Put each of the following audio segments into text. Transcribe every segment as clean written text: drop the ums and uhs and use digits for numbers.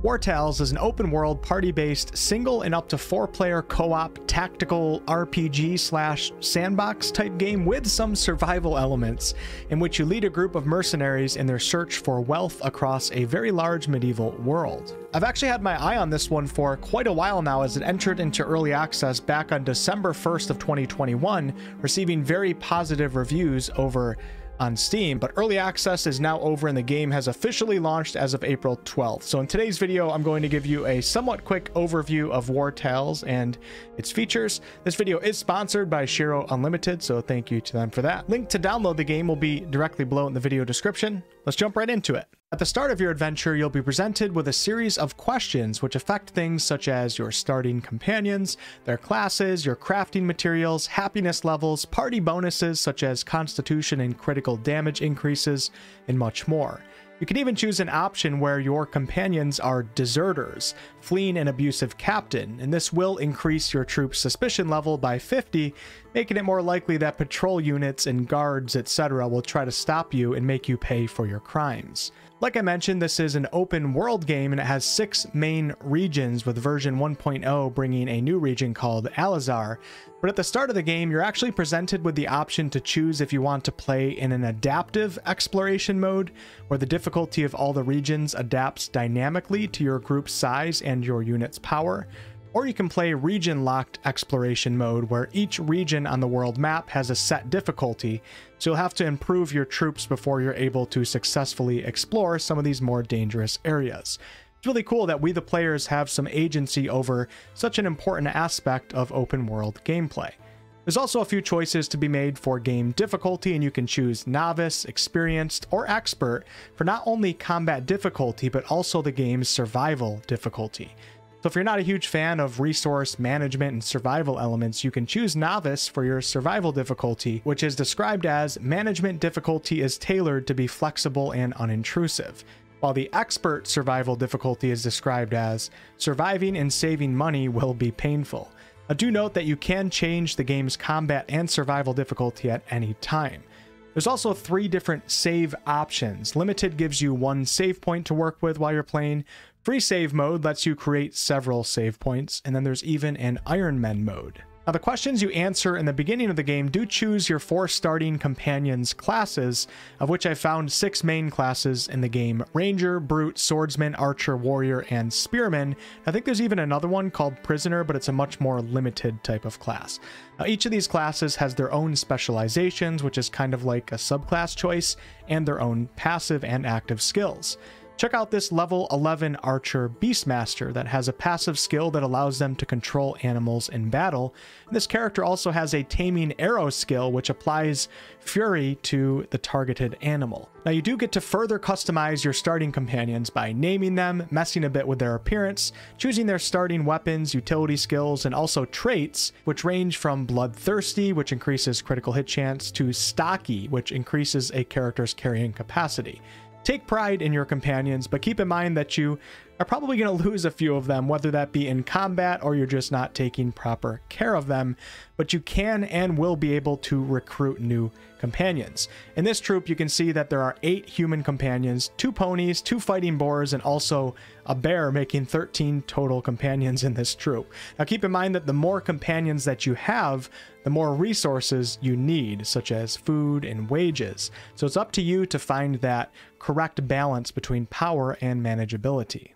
Wartales is an open-world, party-based, single and up to 4-player co-op tactical RPG/sandbox type game with some survival elements, in which you lead a group of mercenaries in their search for wealth across a very large medieval world. I've actually had my eye on this one for quite a while now, as it entered into early access back on December 1st of 2021, receiving very positive reviews over on Steam, but early access is now over and the game has officially launched as of April 12th. So in today's video, I'm going to give you a somewhat quick overview of Wartales and its features. This video is sponsored by Shiro Unlimited, so thank you to them for that. Link to download the game will be directly below in the video description. Let's jump right into it. At the start of your adventure, you'll be presented with a series of questions which affect things such as your starting companions, their classes, your crafting materials, happiness levels, party bonuses such as constitution and critical damage increases, and much more. You can even choose an option where your companions are deserters, fleeing an abusive captain, and this will increase your troop's suspicion level by 50, making it more likely that patrol units and guards, etc. will try to stop you and make you pay for your crimes. Like I mentioned, this is an open world game and it has 6 main regions, with version 1.0 bringing a new region called Alazar. But at the start of the game, you're actually presented with the option to choose if you want to play in an adaptive exploration mode, where the difficulty of all the regions adapts dynamically to your group's size and your unit's power. Or you can play region-locked exploration mode, where each region on the world map has a set difficulty, so you'll have to improve your troops before you're able to successfully explore some of these more dangerous areas. It's really cool that we the players have some agency over such an important aspect of open world gameplay. There's also a few choices to be made for game difficulty, and you can choose novice, experienced, or expert for not only combat difficulty, but also the game's survival difficulty. So if you're not a huge fan of resource management and survival elements, you can choose novice for your survival difficulty, which is described as management difficulty is tailored to be flexible and unintrusive, while the expert survival difficulty is described as surviving and saving money will be painful. Now, do note that you can change the game's combat and survival difficulty at any time. There's also 3 different save options. Limited gives you 1 save point to work with while you're playing. Free save mode lets you create several save points, and then there's even an Iron Men mode. Now, the questions you answer in the beginning of the game do choose your 4 starting companions' classes, of which I found 6 main classes in the game: Ranger, Brute, Swordsman, Archer, Warrior, and Spearman. I think there's even another one called Prisoner, but it's a much more limited type of class. Now, each of these classes has their own specializations, which is kind of like a subclass choice, and their own passive and active skills. Check out this level 11 Archer Beastmaster that has a passive skill that allows them to control animals in battle. And this character also has a Taming Arrow skill, which applies fury to the targeted animal. Now, you do get to further customize your starting companions by naming them, messing a bit with their appearance, choosing their starting weapons, utility skills, and also traits, which range from Bloodthirsty, which increases critical hit chance, to Stocky, which increases a character's carrying capacity. Take pride in your companions, but keep in mind that you are probably going to lose a few of them, whether that be in combat or you're just not taking proper care of them, but you can and will be able to recruit new companions. In this troop, you can see that there are 8 human companions, 2 ponies, 2 fighting boars, and also a bear, making 13 total companions in this troop. Now, keep in mind that the more companions that you have, the more resources you need, such as food and wages. So it's up to you to find that correct balance between power and manageability.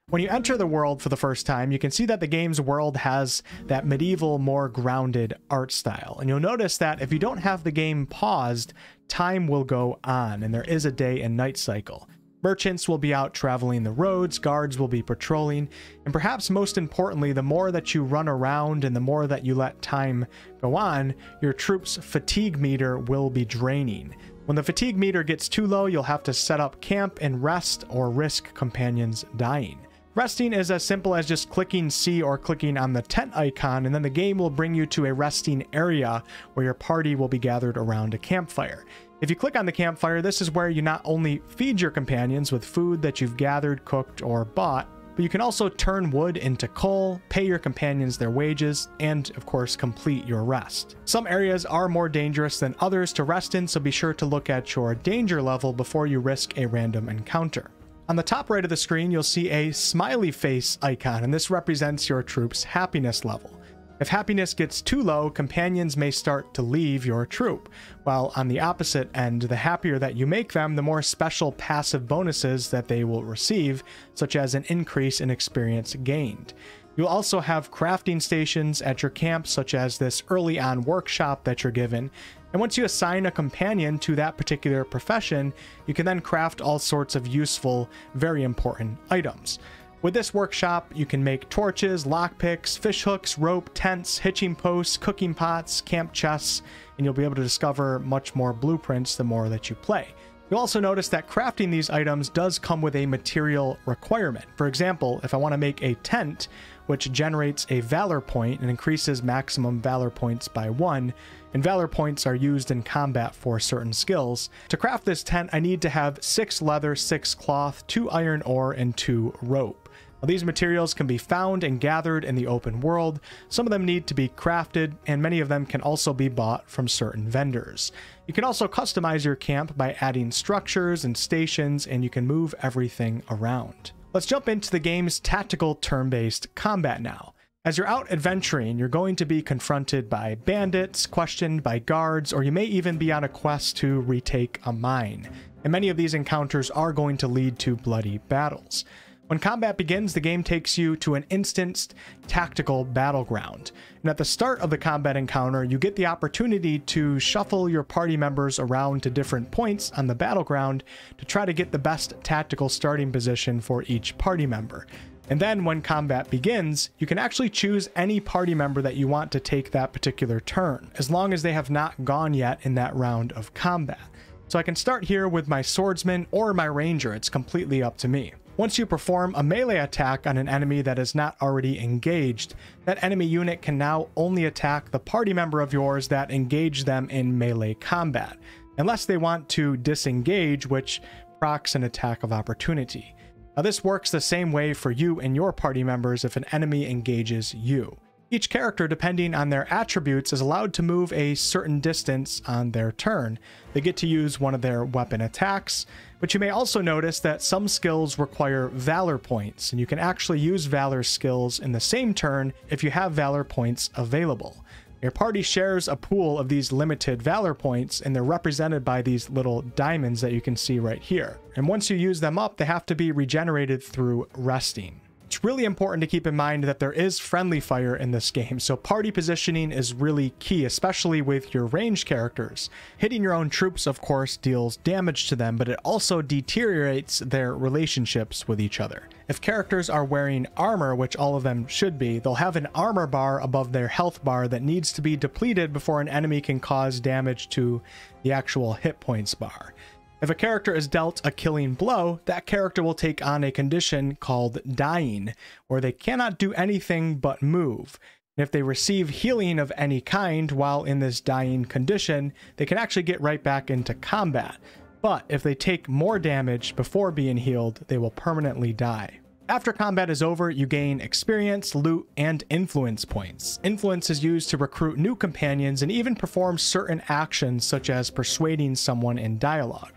When you enter the world for the first time, you can see that the game's world has that medieval, more grounded art style. And you'll notice that if you don't have the game paused, time will go on, and there is a day and night cycle. Merchants will be out traveling the roads, guards will be patrolling, and perhaps most importantly, the more that you run around and the more that you let time go on, your troop's fatigue meter will be draining. When the fatigue meter gets too low, you'll have to set up camp and rest or risk companions dying. Resting is as simple as just clicking C or clicking on the tent icon, and then the game will bring you to a resting area where your party will be gathered around a campfire. If you click on the campfire, this is where you not only feed your companions with food that you've gathered, cooked, or bought, but you can also turn wood into coal, pay your companions their wages, and of course complete your rest. Some areas are more dangerous than others to rest in, so be sure to look at your danger level before you risk a random encounter. On the top right of the screen, you'll see a smiley face icon, and this represents your troop's happiness level. If happiness gets too low, companions may start to leave your troop, while on the opposite end, the happier that you make them, the more special passive bonuses that they will receive, such as an increase in experience gained. You'll also have crafting stations at your camp, such as this early on workshop that you're given. And once you assign a companion to that particular profession, you can then craft all sorts of useful, very important items. With this workshop, you can make torches, lockpicks, fish hooks, rope, tents, hitching posts, cooking pots, camp chests, and you'll be able to discover much more blueprints the more that you play. You'll also notice that crafting these items does come with a material requirement. For example, if I want to make a tent, which generates a valor point and increases maximum valor points by 1, and valor points are used in combat for certain skills. To craft this tent, I need to have 6 leather, 6 cloth, 2 iron ore, and 2 rope. Now, these materials can be found and gathered in the open world. Some of them need to be crafted, and many of them can also be bought from certain vendors. You can also customize your camp by adding structures and stations, and you can move everything around. Let's jump into the game's tactical turn-based combat now. As you're out adventuring, you're going to be confronted by bandits, questioned by guards, or you may even be on a quest to retake a mine. And many of these encounters are going to lead to bloody battles. When combat begins, the game takes you to an instanced tactical battleground. And at the start of the combat encounter, you get the opportunity to shuffle your party members around to different points on the battleground to try to get the best tactical starting position for each party member. And then when combat begins, you can actually choose any party member that you want to take that particular turn, as long as they have not gone yet in that round of combat. So I can start here with my swordsman or my ranger, it's completely up to me. Once you perform a melee attack on an enemy that is not already engaged, that enemy unit can now only attack the party member of yours that engaged them in melee combat, unless they want to disengage, which procs an attack of opportunity. Now, this works the same way for you and your party members if an enemy engages you. Each character, depending on their attributes, is allowed to move a certain distance on their turn. They get to use one of their weapon attacks, but you may also notice that some skills require valor points, and you can actually use valor skills in the same turn if you have valor points available. Your party shares a pool of these limited valor points, and they're represented by these little diamonds that you can see right here. And once you use them up, they have to be regenerated through resting. It's really important to keep in mind that there is friendly fire in this game, so party positioning is really key, especially with your ranged characters. Hitting your own troops, of course, deals damage to them, but it also deteriorates their relationships with each other. If characters are wearing armor, which all of them should be, they'll have an armor bar above their health bar that needs to be depleted before an enemy can cause damage to the actual hit points bar. If a character is dealt a killing blow, that character will take on a condition called dying, where they cannot do anything but move. And if they receive healing of any kind while in this dying condition, they can actually get right back into combat. But if they take more damage before being healed, they will permanently die. After combat is over, you gain experience, loot, and influence points. Influence is used to recruit new companions and even perform certain actions such as persuading someone in dialogue.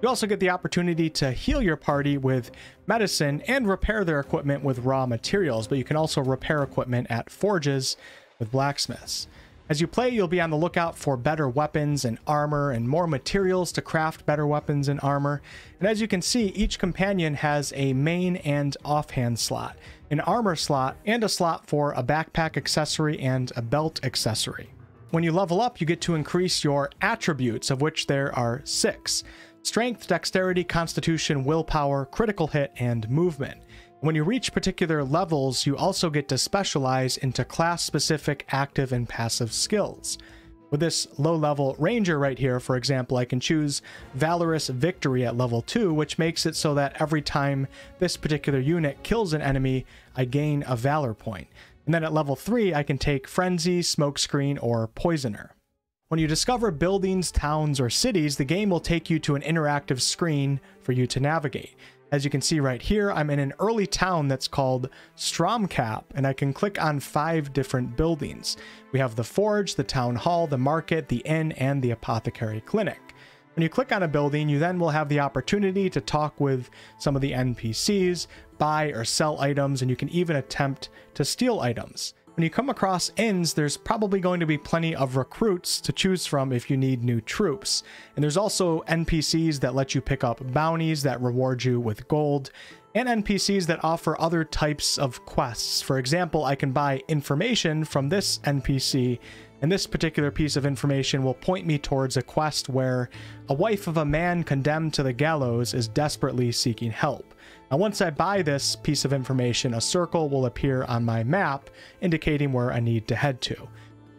You also get the opportunity to heal your party with medicine and repair their equipment with raw materials, but you can also repair equipment at forges with blacksmiths. As you play, you'll be on the lookout for better weapons and armor and more materials to craft better weapons and armor. And as you can see, each companion has a main and offhand slot, an armor slot, and a slot for a backpack accessory and a belt accessory. When you level up, you get to increase your attributes, of which there are 6. Strength, dexterity, constitution, willpower, critical hit, and movement. When you reach particular levels, you also get to specialize into class-specific active and passive skills. With this low-level ranger right here, for example, I can choose Valorous Victory at level 2, which makes it so that every time this particular unit kills an enemy, I gain a valor point. And then at level 3, I can take Frenzy, Smokescreen, or Poisoner. When you discover buildings, towns, or cities, the game will take you to an interactive screen for you to navigate. As you can see right here, I'm in an early town that's called Stromkap, and I can click on 5 different buildings. We have the forge, the town hall, the market, the inn, and the apothecary clinic. When you click on a building, you then will have the opportunity to talk with some of the NPCs, buy or sell items, and you can even attempt to steal items. When you come across inns, there's probably going to be plenty of recruits to choose from if you need new troops. And there's also NPCs that let you pick up bounties that reward you with gold, and NPCs that offer other types of quests. For example, I can buy information from this NPC, and this particular piece of information will point me towards a quest where a wife of a man condemned to the gallows is desperately seeking help. Now, once I buy this piece of information, a circle will appear on my map indicating where I need to head to.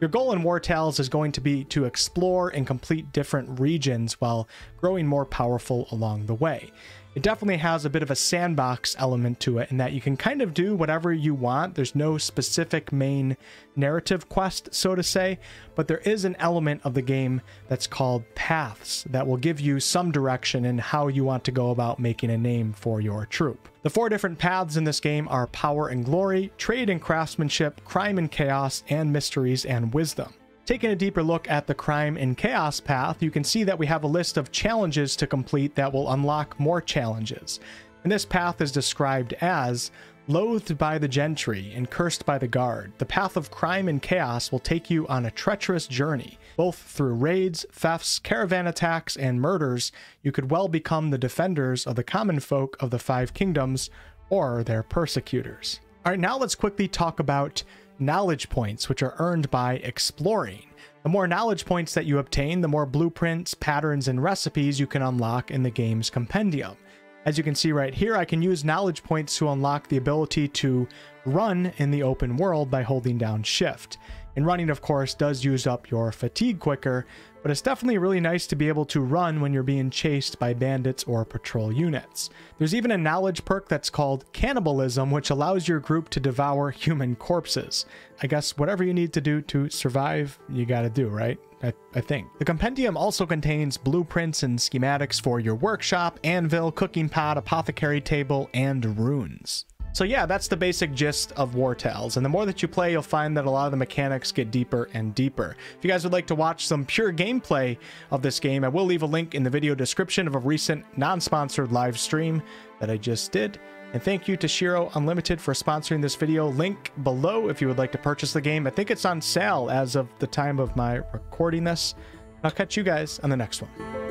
Your goal in Wartales is going to be to explore and complete different regions while growing more powerful along the way. It definitely has a bit of a sandbox element to it in that you can kind of do whatever you want. There's no specific main narrative quest, so to say, but there is an element of the game that's called paths that will give you some direction in how you want to go about making a name for your troop. The 4 different paths in this game are power and glory, trade and craftsmanship, crime and chaos, and mysteries and wisdom. Taking a deeper look at the crime and chaos path, you can see that we have a list of challenges to complete that will unlock more challenges. And this path is described as loathed by the gentry and cursed by the guard. The path of crime and chaos will take you on a treacherous journey. Both through raids, thefts, caravan attacks, and murders, you could well become the defenders of the common folk of the 5 kingdoms or their persecutors. All right, now let's quickly talk about knowledge points, which are earned by exploring. The more knowledge points that you obtain, the more blueprints, patterns, and recipes you can unlock in the game's compendium. As you can see right here, I can use knowledge points to unlock the ability to run in the open world by holding down shift. And running, of course, does use up your fatigue quicker, but it's definitely really nice to be able to run when you're being chased by bandits or patrol units. There's even a knowledge perk that's called cannibalism, which allows your group to devour human corpses. I guess whatever you need to do to survive, you gotta do, right? I think. The compendium also contains blueprints and schematics for your workshop, anvil, cooking pot, apothecary table, and runes. So yeah, that's the basic gist of Wartales, and the more that you play, you'll find that a lot of the mechanics get deeper and deeper. If you guys would like to watch some pure gameplay of this game, I will leave a link in the video description of a recent non-sponsored live stream that I just did. And thank you to Shiro Unlimited for sponsoring this video. Link below if you would like to purchase the game. I think it's on sale as of the time of my recording this. I'll catch you guys on the next one.